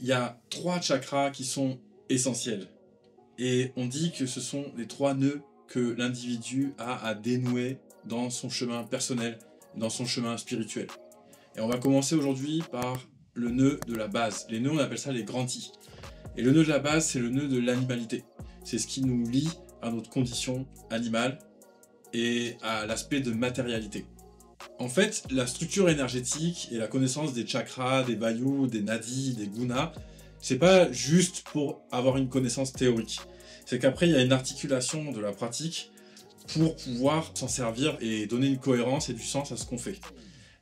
il y a 3 chakras qui sont essentiels. Et on dit que ce sont les 3 nœuds que l'individu a à dénouer dans son chemin personnel, dans son chemin spirituel. Et on va commencer aujourd'hui par le nœud de la base. Les nœuds, on appelle ça les grands I. Et le nœud de la base, c'est le nœud de l'animalité. C'est ce qui nous lie à notre condition animale et à l'aspect de matérialité. En fait, la structure énergétique et la connaissance des chakras, des vayus, des nadis, des gunas, c'est pas juste pour avoir une connaissance théorique. C'est qu'après, il y a une articulation de la pratique pour pouvoir s'en servir et donner une cohérence et du sens à ce qu'on fait.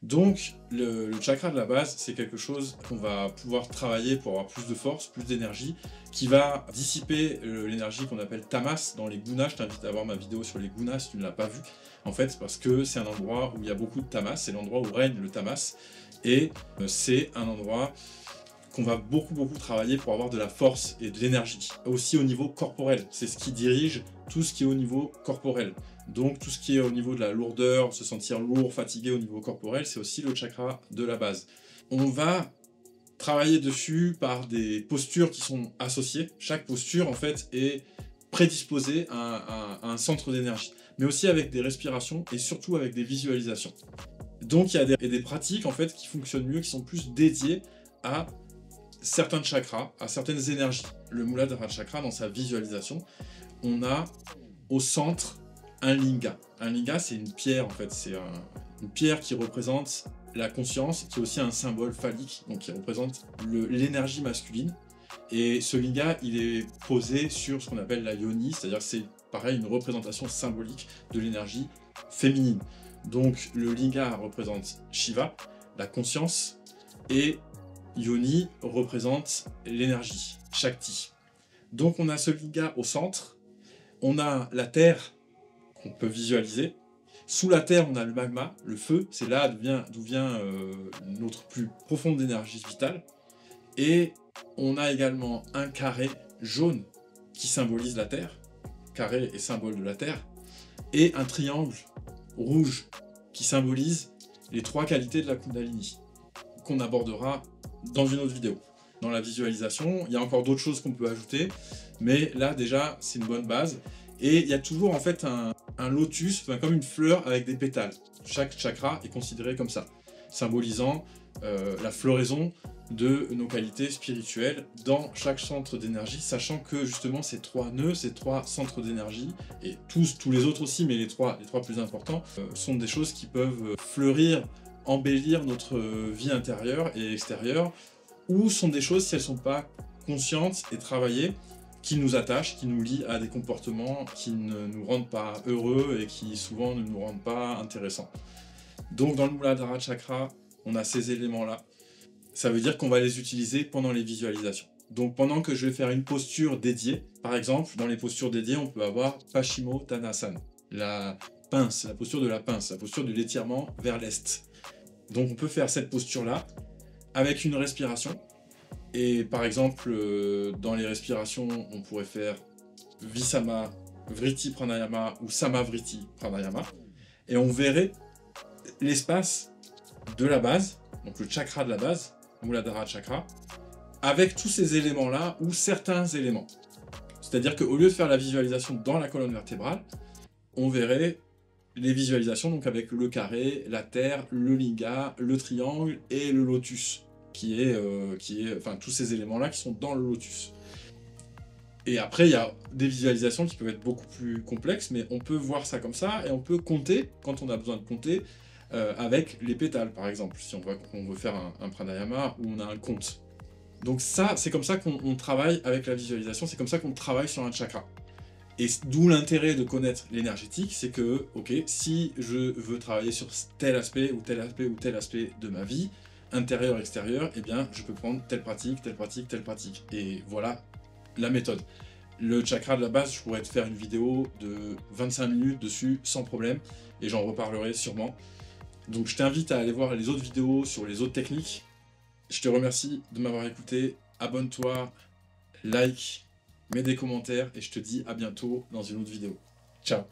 Donc, le chakra de la base, c'est quelque chose qu'on va pouvoir travailler pour avoir plus de force, plus d'énergie, qui va dissiper l'énergie qu'on appelle tamas dans les gunas. Je t'invite à voir ma vidéo sur les gunas si tu ne l'as pas vue. En fait, parce que c'est un endroit où il y a beaucoup de tamas, c'est l'endroit où règne le tamas, et c'est un endroit qu'on va beaucoup travailler pour avoir de la force et de l'énergie. Aussi au niveau corporel, c'est ce qui dirige tout ce qui est au niveau corporel. Donc tout ce qui est au niveau de la lourdeur, se sentir lourd, fatigué au niveau corporel, c'est aussi le chakra de la base. On va travailler dessus par des postures qui sont associées. Chaque posture en fait est prédisposée à un centre d'énergie, mais aussi avec des respirations et surtout avec des visualisations. Donc il y a des pratiques en fait qui fonctionnent mieux, qui sont plus dédiées à certains chakras, à certaines énergies. Le Muladhara Chakra, dans sa visualisation, on a au centre un linga. Un linga, c'est une pierre en fait, c'est une pierre qui représente la conscience, qui est aussi un symbole phallique, donc qui représente l'énergie masculine. Et ce linga, il est posé sur ce qu'on appelle la yoni, c'est-à-dire que c'est pareil, une représentation symbolique de l'énergie féminine. Donc le linga représente Shiva, la conscience, et Yoni représente l'énergie, Shakti. Donc on a ce linga au centre, on a la terre qu'on peut visualiser. Sous la terre, on a le magma, le feu, c'est là d'où vient notre plus profonde énergie vitale. Et on a également un carré jaune qui symbolise la terre, carré est symbole de la terre, et un triangle rouge qui symbolise les 3 qualités de la Kundalini, qu'on abordera dans une autre vidéo. Dans la visualisation, il y a encore d'autres choses qu'on peut ajouter, mais là déjà c'est une bonne base. Et il y a toujours en fait un lotus, enfin, comme une fleur avec des pétales. Chaque chakra est considéré comme ça, symbolisant la floraison de nos qualités spirituelles dans chaque centre d'énergie, sachant que justement ces 3 nœuds, ces 3 centres d'énergie, et tous les autres aussi, mais les trois plus importants, sont des choses qui peuvent fleurir, embellir notre vie intérieure et extérieure, ou sont des choses, si elles ne sont pas conscientes et travaillées, qui nous attachent, qui nous lient à des comportements qui ne nous rendent pas heureux et qui souvent ne nous rendent pas intéressants. Donc dans le Muladhara Chakra, on a ces éléments-là. Ça veut dire qu'on va les utiliser pendant les visualisations. Donc pendant que je vais faire une posture dédiée, par exemple, dans les postures dédiées, on peut avoir Paschimottanasana, la pince, la posture de la pince, la posture de l'étirement vers l'est. Donc on peut faire cette posture-là avec une respiration. Et par exemple, dans les respirations, on pourrait faire Visama Vritti Pranayama ou Samavriti Pranayama. Et on verrait l'espace de la base, donc le chakra de la base, Muladhara Chakra, avec tous ces éléments-là ou certains éléments. C'est-à-dire qu'au lieu de faire la visualisation dans la colonne vertébrale, on verrait les visualisations donc avec le carré, la terre, le linga, le triangle et le lotus, qui est enfin tous ces éléments-là qui sont dans le lotus. Et après, il y a des visualisations qui peuvent être beaucoup plus complexes, mais on peut voir ça comme ça, et on peut compter, quand on a besoin de compter, avec les pétales, par exemple, si on veut faire un pranayama où on a un compte. Donc ça, c'est comme ça qu'on travaille avec la visualisation, c'est comme ça qu'on travaille sur un chakra. Et d'où l'intérêt de connaître l'énergétique, c'est que, ok, si je veux travailler sur tel aspect ou tel aspect ou tel aspect de ma vie, intérieur, extérieur, eh bien, je peux prendre telle pratique, telle pratique, telle pratique. Et voilà la méthode. Le chakra de la base, je pourrais te faire une vidéo de 25 minutes dessus, sans problème, et j'en reparlerai sûrement. Donc je t'invite à aller voir les autres vidéos sur les autres techniques. Je te remercie de m'avoir écouté, abonne-toi, like, mets des commentaires, et je te dis à bientôt dans une autre vidéo. Ciao!